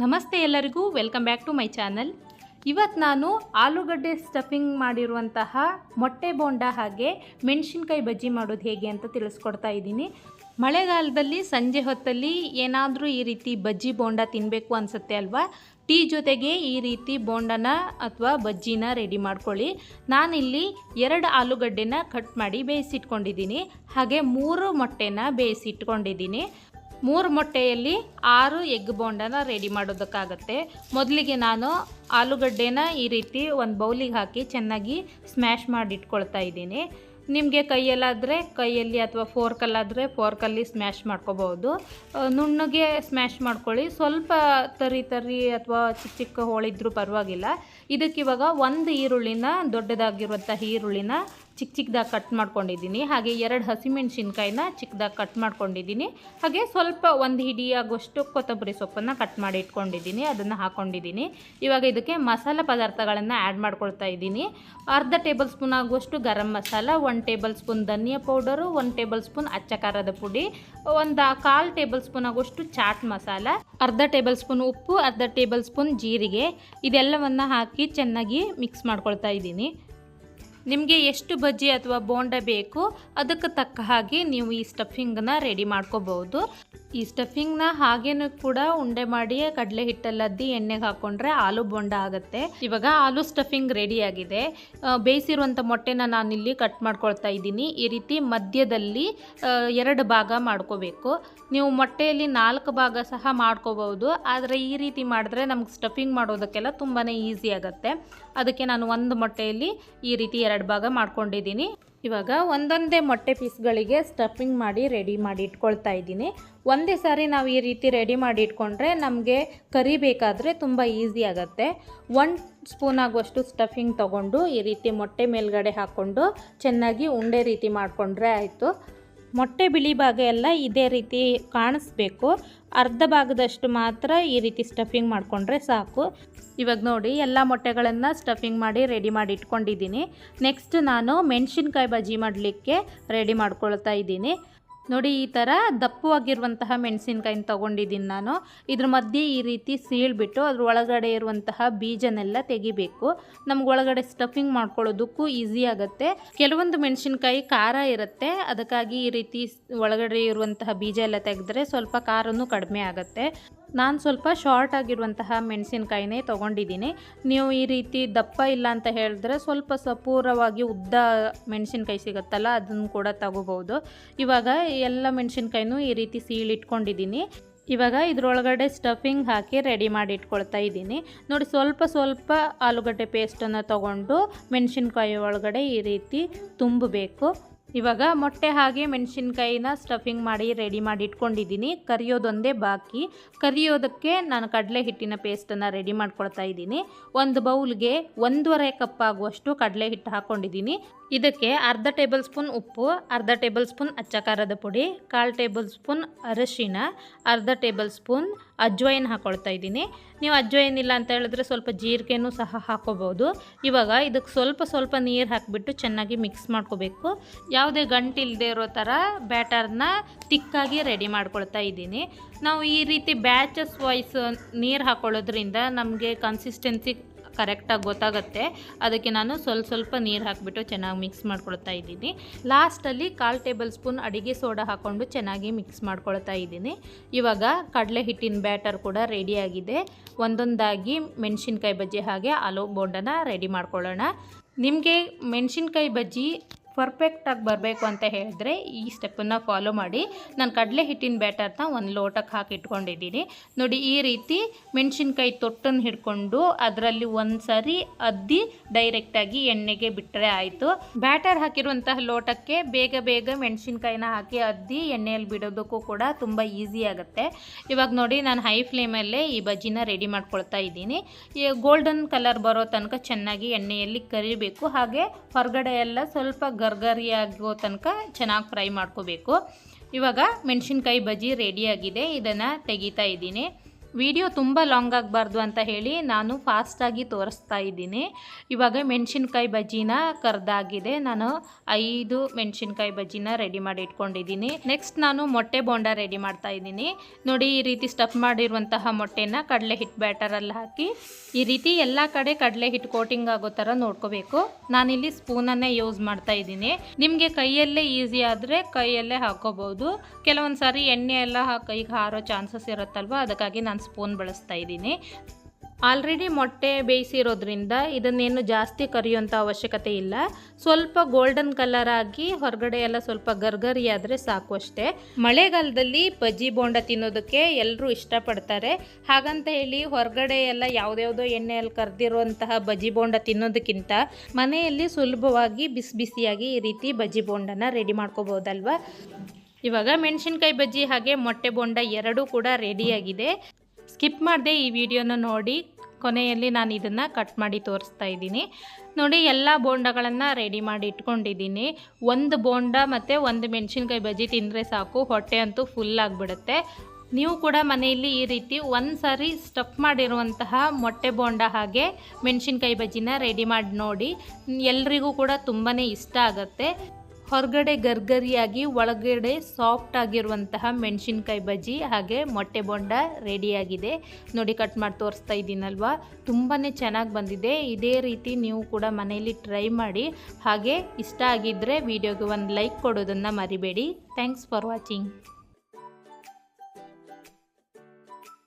ನಮಸ್ತೆ ಎಲ್ಲರಿಗೂ, welcome back to my channel. ಇವತ್ತು ನಾನು ಆಲೂಗಡ್ಡೆ ಸ್ಟಫಿಂಗ್ ಮಾಡಿರುವಂತಹ ಮೊಟ್ಟೆ ಬೋಂಡ ಹಾಗೆ ಮೆಣಸಿನ್ಕಾಯಿ ಬಜ್ಜಿ ಮಾಡೋದು ಹೇಗೆ ಅಂತ ತಿಳಿಸ್ಕೊಡ್ತಾ ಇದ್ದೀನಿ. ಮಳೆಗಾಲದಲ್ಲಿ ಸಂಜೆ ಹೊತ್ತಲ್ಲಿ ಏನಾದರೂ ಈ ರೀತಿ ಬಜ್ಜಿ ಬೋಂಡ ತಿನ್ನಬೇಕು ಅನಿಸುತ್ತೆ ಅಲ್ವಾ? ಟೀ ಜೊತೆಗೆ ಈ ರೀತಿ ಬೋಂಡನ ಅಥವಾ ಬಜ್ಜಿನ ರೆಡಿ ಮಾಡ್ಕೊಳ್ಳಿ. ನಾನಿಲ್ಲಿ 2 ಆಲೂಗಡ್ಡೆನ ಕಟ್ ಮಾಡಿ ಬೇಯಿಸಿಟ್ಕೊಂಡಿದ್ದೀನಿ. ಹಾಗೆ 3 ಮೊಟ್ಟೆನ ಬೇಯಿಸಿಟ್ಕೊಂಡಿದ್ದೀನಿ. 3 ಮೊಟ್ಟೆಯಲ್ಲಿ 6 ಎಗ್ ಬೋಂಡನ ರೆಡಿ ಮಾಡೋದಕ್ಕಾಗತ್ತೆ. ಮೊದಲಿಗೆ ನಾನು ಆಲೂಗಡ್ಡೆನ ಈ ರೀತಿ ಒಂದು ಬೌಲಿಗೆ ಹಾಕಿ ಚೆನ್ನಾಗಿ ಸ್ಮ್ಯಾಶ್ ಮಾಡಿ ಇಟ್ಕೊಳ್ತಾ ಇದ್ದೀನಿ. ನಿಮಗೆ ಕೈಯಲ್ಲಾದರೆ ಕೈಯಲ್ಲಿ ಅಥವಾ ಫೋರ್ಕಲ್ಲಾದರೆ ಫೋರ್ಕಲ್ಲಿ ಸ್ಮ್ಯಾಶ್ ಮಾಡ್ಕೋಬೋದು. ನುಣ್ಣಗೆ ಸ್ಮ್ಯಾಶ್ ಮಾಡ್ಕೊಳ್ಳಿ. ಸ್ವಲ್ಪ ತರಿ ಅಥವಾ ಚಿಕ್ಕ ಚಿಕ್ಕ ಹೋಳಿದ್ರೂ ಪರವಾಗಿಲ್ಲ. ಇದಕ್ಕಿವಾಗ 1 ಈರುಳ್ಳಿನ, ದೊಡ್ಡದಾಗಿರುವಂಥ ಈರುಳ್ಳಿನ ಚಿಕ್ಕ ಚಿಕ್ಕದಾಗಿ ಕಟ್ ಮಾಡ್ಕೊಂಡಿದ್ದೀನಿ. ಹಾಗೆ 2 ಹಸಿಮೆಣಸಿನ್ಕಾಯಿನ ಚಿಕ್ಕದಾಗಿ ಕಟ್ ಮಾಡ್ಕೊಂಡಿದ್ದೀನಿ. ಹಾಗೆ ಸ್ವಲ್ಪ 1 ಹಿಡಿಯಾಗುವಷ್ಟು ಕೊತ್ತಂಬರಿ ಸೊಪ್ಪನ್ನು ಕಟ್ ಮಾಡಿ ಇಟ್ಕೊಂಡಿದ್ದೀನಿ, ಅದನ್ನು ಹಾಕ್ಕೊಂಡಿದ್ದೀನಿ. ಇವಾಗ ಇದಕ್ಕೆ ಮಸಾಲೆ ಪದಾರ್ಥಗಳನ್ನು ಆ್ಯಡ್ ಮಾಡ್ಕೊಳ್ತಾ ಇದ್ದೀನಿ. ಅರ್ಧ ಟೇಬಲ್ ಸ್ಪೂನ್ ಆಗುವಷ್ಟು ಗರಂ ಮಸಾಲ, 1 ಟೇಬಲ್ ಸ್ಪೂನ್ ಧನಿಯಾ ಪೌಡರು, 1 ಟೇಬಲ್ ಸ್ಪೂನ್ ಅಚ್ಚ ಖಾರದ ಪುಡಿ, 1/4 ಟೇಬಲ್ ಸ್ಪೂನ್ ಆಗುವಷ್ಟು ಚಾಟ್ ಮಸಾಲ, ಅರ್ಧ ಟೇಬಲ್ ಸ್ಪೂನ್ ಉಪ್ಪು, ಅರ್ಧ ಟೇಬಲ್ ಸ್ಪೂನ್ ಜೀರಿಗೆ, ಇದೆಲ್ಲವನ್ನು ಹಾಕಿ ಚೆನ್ನಾಗಿ ಮಿಕ್ಸ್ ಮಾಡ್ಕೊಳ್ತಾ ಇದ್ದೀನಿ. ನಿಮಗೆ ಎಷ್ಟು ಬಜ್ಜಿ ಅಥವಾ ಬೋಂಡ ಬೇಕು ಅದಕ್ಕೆ ತಕ್ಕ ಹಾಗೆ ನೀವು ಈ ಸ್ಟಫಿಂಗನ್ನ ರೆಡಿ ಮಾಡ್ಕೋಬಹುದು. ಈ ಸ್ಟಫಿಂಗ್ನ ಹಾಗೇನೂ ಕೂಡ ಉಂಡೆ ಮಾಡಿ ಕಡಲೆ ಹಿಟ್ಟಲ್ಲದ್ದಿ ಎಣ್ಣೆಗೆ ಹಾಕ್ಕೊಂಡ್ರೆ ಆಲೂ ಬೋಂಡ ಆಗುತ್ತೆ. ಇವಾಗ ಆಲೂ ಸ್ಟಫಿಂಗ್ ರೆಡಿಯಾಗಿದೆ. ಬೇಯಿಸಿರುವಂಥ ಮೊಟ್ಟೆನ ನಾನಿಲ್ಲಿ ಕಟ್ ಮಾಡ್ಕೊಳ್ತಾ ಇದ್ದೀನಿ. ಈ ರೀತಿ ಮಧ್ಯದಲ್ಲಿ 2 ಭಾಗ ಮಾಡ್ಕೋಬೇಕು. ನೀವು ಮೊಟ್ಟೆಯಲ್ಲಿ 4 ಭಾಗ ಸಹ ಮಾಡ್ಕೋಬಹುದು. ಆದರೆ ಈ ರೀತಿ ಮಾಡಿದ್ರೆ ನಮ್ಗೆ ಸ್ಟಫಿಂಗ್ ಮಾಡೋದಕ್ಕೆಲ್ಲ ತುಂಬಾ ಈಸಿ ಆಗುತ್ತೆ. ಅದಕ್ಕೆ ನಾನು 1 ಮೊಟ್ಟೆಯಲ್ಲಿ ಈ ರೀತಿ 2 ಭಾಗ ಮಾಡ್ಕೊಂಡಿದ್ದೀನಿ. ಇವಾಗ ಒಂದೊಂದೇ ಮೊಟ್ಟೆ ಪೀಸ್ಗಳಿಗೆ ಸ್ಟಫಿಂಗ್ ಮಾಡಿ ರೆಡಿ ಮಾಡಿ ಇಟ್ಕೊಳ್ತಾ ಇದ್ದೀನಿ. ಒಂದೇ ಸಾರಿ ನಾವು ಈ ರೀತಿ ರೆಡಿ ಮಾಡಿ ಇಟ್ಕೊಂಡ್ರೆ ನಮಗೆ ಕರಿಬೇಕಾದ್ರೆ ತುಂಬ ಈಸಿ ಆಗುತ್ತೆ. 1 ಸ್ಪೂನ್ ಆಗುವಷ್ಟು ಸ್ಟಫಿಂಗ್ ತೊಗೊಂಡು ಈ ರೀತಿ ಮೊಟ್ಟೆ ಮೇಲ್ಗಡೆ ಹಾಕ್ಕೊಂಡು ಚೆನ್ನಾಗಿ ಉಂಡೆ ರೀತಿ ಮಾಡಿಕೊಂಡ್ರೆ ಆಯಿತು. ಮೊಟ್ಟೆ ಬಿಳಿ ಭಾಗ ಎಲ್ಲ ಇದೇ ರೀತಿ ಕಾಣಿಸ್ಬೇಕು. ಅರ್ಧ ಭಾಗದಷ್ಟು ಮಾತ್ರ ಈ ರೀತಿ ಸ್ಟಫಿಂಗ್ ಮಾಡಿಕೊಂಡ್ರೆ ಸಾಕು. ಇವಾಗ ನೋಡಿ, ಎಲ್ಲ ಮೊಟ್ಟೆಗಳನ್ನು ಸ್ಟಫಿಂಗ್ ಮಾಡಿ ರೆಡಿ ಮಾಡಿ ಇಟ್ಕೊಂಡಿದ್ದೀನಿ. ನೆಕ್ಸ್ಟ್ ನಾನು ಮೆಣಸಿನ್ಕಾಯಿ ಬಜ್ಜಿ ಮಾಡಲಿಕ್ಕೆ ರೆಡಿ ಮಾಡ್ಕೊಳ್ತಾ ಇದ್ದೀನಿ. ನೋಡಿ, ಈ ಥರ ದಪ್ಪವಾಗಿರುವಂತಹ ಮೆಣಸಿನ್ಕಾಯಿನ ತೊಗೊಂಡಿದ್ದೀನಿ ನಾನು. ಇದ್ರ ಮಧ್ಯೆ ಈ ರೀತಿ ಸೀಳ್ಬಿಟ್ಟು ಅದ್ರ ಒಳಗಡೆ ಇರುವಂತಹ ಬೀಜನೆಲ್ಲ ತೆಗಿಬೇಕು. ನಮ್ಗೆ ಒಳಗಡೆ ಸ್ಟಫಿಂಗ್ ಮಾಡ್ಕೊಳ್ಳೋದಕ್ಕೂ ಈಸಿ ಆಗುತ್ತೆ. ಕೆಲವೊಂದು ಮೆಣಸಿನ್ಕಾಯಿ ಖಾರ ಇರುತ್ತೆ, ಅದಕ್ಕಾಗಿ ಈ ರೀತಿ ಒಳಗಡೆ ಇರುವಂತಹ ಬೀಜ ಎಲ್ಲ ತೆಗೆದ್ರೆ ಸ್ವಲ್ಪ ಖಾರನೂ ಕಡಿಮೆ ಆಗುತ್ತೆ. ನಾನು ಸ್ವಲ್ಪ ಶಾರ್ಟ್ ಆಗಿರುವಂತಹ ಮೆಣಸಿನ್ಕಾಯಿನೇ ತೊಗೊಂಡಿದ್ದೀನಿ. ನೀವು ಈ ರೀತಿ ದಪ್ಪ ಇಲ್ಲ ಅಂತ ಹೇಳಿದ್ರೆ ಸ್ವಲ್ಪ ಸಪೂರವಾಗಿ ಉದ್ದ ಮೆಣಸಿನ್ಕಾಯಿ ಸಿಗುತ್ತಲ್ಲ, ಅದನ್ನು ಕೂಡ ತಗೋಬೋದು. ಇವಾಗ ಎಲ್ಲ ಮೆಣಸಿನ್ಕಾಯಿನೂ ಈ ರೀತಿ ಸೀಳಿಟ್ಕೊಂಡಿದ್ದೀನಿ. ಇವಾಗ ಇದರೊಳಗಡೆ ಸ್ಟಫಿಂಗ್ ಹಾಕಿ ರೆಡಿ ಮಾಡಿ ಇಟ್ಕೊಳ್ತಾ ಇದ್ದೀನಿ. ನೋಡಿ, ಸ್ವಲ್ಪ ಆಲೂಗಡ್ಡೆ ಪೇಸ್ಟನ್ನು ತೊಗೊಂಡು ಮೆಣಸಿನ್ಕಾಯಿ ಒಳಗಡೆ ಈ ರೀತಿ ತುಂಬಬೇಕು. ಇವಾಗ ಮೊಟ್ಟೆ ಹಾಗೆ ಮೆಣಸಿನ್ಕಾಯಿನ ಸ್ಟಫಿಂಗ್ ಮಾಡಿ ರೆಡಿ ಮಾಡಿ ಇಟ್ಕೊಂಡಿದ್ದೀನಿ. ಕರಿಯೋದೊಂದೇ ಬಾಕಿ. ಕರಿಯೋದಕ್ಕೆ ನಾನು ಕಡಲೆ ಹಿಟ್ಟಿನ ಪೇಸ್ಟನ್ನು ರೆಡಿ ಮಾಡ್ಕೊಳ್ತಾ ಇದ್ದೀನಿ. ಒಂದು ಬೌಲ್ಗೆ 1.5 ಕಪ್ ಆಗುವಷ್ಟು ಕಡಲೆ ಹಿಟ್ಟು ಹಾಕ್ಕೊಂಡಿದ್ದೀನಿ. ಇದಕ್ಕೆ ಅರ್ಧ ಟೇಬಲ್ ಸ್ಪೂನ್ ಉಪ್ಪು, ಅರ್ಧ ಟೇಬಲ್ ಸ್ಪೂನ್ ಅಚ್ಚ ಖಾರದ ಪುಡಿ, 1/4 ಟೇಬಲ್ ಸ್ಪೂನ್ ಅರಿಶಿನ, ಅರ್ಧ ಟೇಬಲ್ ಸ್ಪೂನ್ ಅಜ್ವೈನ್ ಹಾಕ್ಕೊಳ್ತಾ ಇದ್ದೀನಿ. ನೀವು ಅಜ್ವೈನ್ ಇಲ್ಲ ಅಂತ ಹೇಳಿದ್ರೆ ಸ್ವಲ್ಪ ಜೀರಿಗೆನೂ ಸಹ ಹಾಕೋಬೋದು. ಇವಾಗ ಇದಕ್ಕೆ ಸ್ವಲ್ಪ ನೀರು ಹಾಕಿಬಿಟ್ಟು ಚೆನ್ನಾಗಿ ಮಿಕ್ಸ್ ಮಾಡ್ಕೋಬೇಕು. ಯಾವುದೇ ಗಂಟಿಲ್ಲದೆ ಇರೋ ಥರ ಬ್ಯಾಟರ್ನ ತಿಕ್ಕಾಗಿ ರೆಡಿ ಮಾಡ್ಕೊಳ್ತಾ ಇದ್ದೀನಿ. ನಾವು ಈ ರೀತಿ ಬ್ಯಾಚಸ್ ವೈಸ್ ನೀರು ಹಾಕ್ಕೊಳ್ಳೋದ್ರಿಂದ ನಮಗೆ ಕನ್ಸಿಸ್ಟೆನ್ಸಿ ಕರೆಕ್ಟಾಗಿ ಗೊತ್ತಾಗುತ್ತೆ. ಅದಕ್ಕೆ ನಾನು ಸ್ವಲ್ಪ ನೀರು ಹಾಕಿಬಿಟ್ಟು ಚೆನ್ನಾಗಿ ಮಿಕ್ಸ್ ಮಾಡ್ಕೊಳ್ತಾ ಇದ್ದೀನಿ. ಲಾಸ್ಟಲ್ಲಿ 1/4 ಟೇಬಲ್ ಸ್ಪೂನ್ ಅಡಿಗೆ ಸೋಡಾ ಹಾಕ್ಕೊಂಡು ಚೆನ್ನಾಗಿ ಮಿಕ್ಸ್ ಮಾಡ್ಕೊಳ್ತಾ ಇದ್ದೀನಿ. ಇವಾಗ ಕಡಲೆ ಹಿಟ್ಟಿನ ಬ್ಯಾಟರ್ ಕೂಡ ರೆಡಿಯಾಗಿದೆ. ಒಂದೊಂದಾಗಿ ಮೆಣಸಿನ್ಕಾಯಿ ಬಜ್ಜಿ ಹಾಗೆ ಆಲೂ ಬೋಂಡನ ರೆಡಿ ಮಾಡ್ಕೊಳ್ಳೋಣ. ನಿಮಗೆ ಮೆಣಸಿನ್ಕಾಯಿ ಬಜ್ಜಿ ಪರ್ಫೆಕ್ಟಾಗಿ ಬರಬೇಕು ಅಂತ ಹೇಳಿದ್ರೆ ಈ ಸ್ಟೆಪ್ಪನ್ನು ಫಾಲೋ ಮಾಡಿ. ನಾನು ಕಡಲೆ ಹಿಟ್ಟಿನ ಬ್ಯಾಟರ್ನ 1 ಲೋಟಕ್ಕೆ ಹಾಕಿ ಇಟ್ಕೊಂಡಿದ್ದೀನಿ. ನೋಡಿ, ಈ ರೀತಿ ಮೆಣಸಿನ್ಕಾಯಿ ತೊಟ್ಟನ್ನು ಹಿಡ್ಕೊಂಡು ಅದರಲ್ಲಿ ಒಂದು ಸಾರಿ ಅದ್ದಿ ಡೈರೆಕ್ಟಾಗಿ ಎಣ್ಣೆಗೆ ಬಿಟ್ಟರೆ ಆಯಿತು. ಬ್ಯಾಟರ್ ಹಾಕಿರುವಂತಹ ಲೋಟಕ್ಕೆ ಬೇಗ ಮೆಣಸಿನ್ಕಾಯಿನ ಹಾಕಿ ಅದ್ದಿ ಎಣ್ಣೆಯಲ್ಲಿ ಬಿಡೋದಕ್ಕೂ ಕೂಡ ತುಂಬ ಈಸಿ ಆಗುತ್ತೆ. ಇವಾಗ ನೋಡಿ, ನಾನು ಹೈ ಫ್ಲೇಮಲ್ಲೇ ಈ ಬಜ್ಜಿನ ರೆಡಿ ಮಾಡ್ಕೊಳ್ತಾ ಇದ್ದೀನಿ. ಗೋಲ್ಡನ್ ಕಲರ್ ಬರೋ ತನಕ ಚೆನ್ನಾಗಿ ಎಣ್ಣೆಯಲ್ಲಿ ಕರಿಬೇಕು. ಹಾಗೆ ಹೊರಗಡೆ ಎಲ್ಲ ಸ್ವಲ್ಪ ಗರ್ಗರಿಯಾಗೋ ತನಕ ಚೆನ್ನಾಗಿ ಫ್ರೈ ಮಾಡ್ಕೋಬೇಕು. ಇವಾಗ ಮೆಣಸಿನ್ಕಾಯಿ ಬಜ್ಜಿ ರೆಡಿಯಾಗಿದೆ. ಇದನ್ನು ತೆಗಿತಾ ಇದ್ದೀನಿ. ವಿಡಿಯೋ ತುಂಬ ಲಾಂಗ್ ಆಗಬಾರ್ದು ಅಂತ ಹೇಳಿ ನಾನು ಫಾಸ್ಟಾಗಿ ತೋರಿಸ್ತಾ ಇದ್ದೀನಿ. ಇವಾಗ ಮೆಣಸಿನ್ಕಾಯಿ ಬಜ್ಜಿನ ಕರ್ದಾಗಿದೆ. ನಾನು 5 ಮೆಣಸಿನ್ಕಾಯಿ ಬಜ್ಜಿನ ರೆಡಿ ಮಾಡಿ ಇಟ್ಕೊಂಡಿದ್ದೀನಿ. ನೆಕ್ಸ್ಟ್ ನಾನು ಮೊಟ್ಟೆ ಬೋಂಡ ರೆಡಿ ಮಾಡ್ತಾ ಇದ್ದೀನಿ. ನೋಡಿ, ಈ ರೀತಿ ಸ್ಟಫ್ ಮಾಡಿರುವಂತಹ ಮೊಟ್ಟೆನ ಕಡಲೆ ಹಿಟ್ಟು ಬ್ಯಾಟರಲ್ಲಿ ಹಾಕಿ ಈ ರೀತಿ ಎಲ್ಲ ಕಡೆ ಕಡಲೆ ಹಿಟ್ಟು ಕೋಟಿಂಗ್ ಆಗೋ ಥರ ನೋಡ್ಕೋಬೇಕು. ನಾನಿಲ್ಲಿ ಸ್ಪೂನನ್ನೇ ಯೂಸ್ ಮಾಡ್ತಾ ಇದ್ದೀನಿ. ನಿಮಗೆ ಕೈಯಲ್ಲೇ ಈಸಿ ಆದರೆ ಕೈಯಲ್ಲೇ ಹಾಕೋಬಹುದು. ಕೆಲವೊಂದು ಸಾರಿ ಎಣ್ಣೆ ಎಲ್ಲ ಕೈಗೆ ಹಾರೋ ಚಾನ್ಸಸ್ ಇರುತ್ತಲ್ವ, ಅದಕ್ಕಾಗಿ ನಾನು ಸ್ಪೂನ್ ಬಳಸ್ತಾ ಇದ್ದೀನಿ. ಆಲ್ರೆಡಿ ಮೊಟ್ಟೆ ಬೇಯಿಸಿರೋದ್ರಿಂದ ಇದನ್ನೇನು ಜಾಸ್ತಿ ಕರಿಯುವಂಥ ಅವಶ್ಯಕತೆ ಇಲ್ಲ. ಸ್ವಲ್ಪ ಗೋಲ್ಡನ್ ಕಲರ್ ಆಗಿ ಹೊರಗಡೆ ಎಲ್ಲ ಸ್ವಲ್ಪ ಗರ್ಗರಿ ಆದರೆ ಸಾಕು ಅಷ್ಟೇ. ಮಳೆಗಾಲದಲ್ಲಿ ಬಜ್ಜಿ ಬೋಂಡ ತಿನ್ನೋದಕ್ಕೆ ಎಲ್ಲರೂ ಇಷ್ಟಪಡ್ತಾರೆ. ಹಾಗಂತ ಹೇಳಿ ಹೊರಗಡೆ ಎಲ್ಲ ಯಾವುದ್ಯಾವುದೋ ಎಣ್ಣೆಯಲ್ಲಿ ಕರೆದಿರುವಂತಹ ಬಜ್ಜಿ ಬೋಂಡ ತಿನ್ನೋದಕ್ಕಿಂತ ಮನೆಯಲ್ಲಿ ಸುಲಭವಾಗಿ ಬಿಸಿ ಬಿಸಿಯಾಗಿ ಈ ರೀತಿ ಬಜ್ಜಿ ಬೋಂಡನ ರೆಡಿ ಮಾಡ್ಕೋಬೋದಲ್ವ. ಇವಾಗ ಮೆಣಸಿನ್ಕಾಯಿ ಬಜ್ಜಿ ಹಾಗೆ ಮೊಟ್ಟೆ ಬೋಂಡ ಎರಡೂ ಕೂಡ ರೆಡಿಯಾಗಿದೆ. ಸ್ಕಿಪ್ ಮಾಡದೆ ಈ ವಿಡಿಯೋನ ನೋಡಿ. ಕೊನೆಯಲ್ಲಿ ನಾನು ಇದನ್ನು ಕಟ್ ಮಾಡಿ ತೋರಿಸ್ತಾ ಇದ್ದೀನಿ. ನೋಡಿ, ಎಲ್ಲ ಬೋಂಡಗಳನ್ನು ರೆಡಿ ಮಾಡಿ ಇಟ್ಕೊಂಡಿದ್ದೀನಿ. ಒಂದು ಬೋಂಡ ಮತ್ತು ಒಂದು ಮೆಣಸಿನ್ಕಾಯಿ ಬಜ್ಜಿ ತಿಂದರೆ ಸಾಕು, ಹೊಟ್ಟೆ ಅಂತೂ ಫುಲ್ ಆಗಿಬಿಡುತ್ತೆ. ನೀವು ಕೂಡ ಮನೆಯಲ್ಲಿ ಈ ರೀತಿ ಒಂದು ಸಾರಿ ಸ್ಟಫ್ ಮಾಡಿರುವಂತಹ ಮೊಟ್ಟೆ ಬೋಂಡ ಹಾಗೆ ಮೆಣಸಿನ್ಕಾಯಿ ಬಜ್ಜಿನ ರೆಡಿ ಮಾಡಿ ನೋಡಿ. ಎಲ್ರಿಗೂ ಕೂಡ ತುಂಬಾ ಇಷ್ಟ ಆಗುತ್ತೆ. ಹೊರಗಡೆ ಗರ್ಗರಿಯಾಗಿ ಒಳಗಡೆ ಸಾಫ್ಟ್ ಆಗಿರುವಂತಹ ಮೆಣಸಿನ್ಕಾಯಿ ಬಜ್ಜಿ ಹಾಗೆ ಮೊಟ್ಟೆ ಬೋಂಡ ರೆಡಿಯಾಗಿದೆ. ನೋಡಿ, ಕಟ್ ಮಾಡಿ ತೋರಿಸ್ತಾ ಇದ್ದೀನಲ್ವ, ತುಂಬಾ ಚೆನ್ನಾಗಿ ಬಂದಿದೆ. ಇದೇ ರೀತಿ ನೀವು ಕೂಡ ಮನೆಯಲ್ಲಿ ಟ್ರೈ ಮಾಡಿ. ಹಾಗೆ ಇಷ್ಟ ಆಗಿದ್ದರೆ ವಿಡಿಯೋಗೆ ಒಂದು ಲೈಕ್ ಕೊಡೋದನ್ನು ಮರಿಬೇಡಿ. Thanks for watching.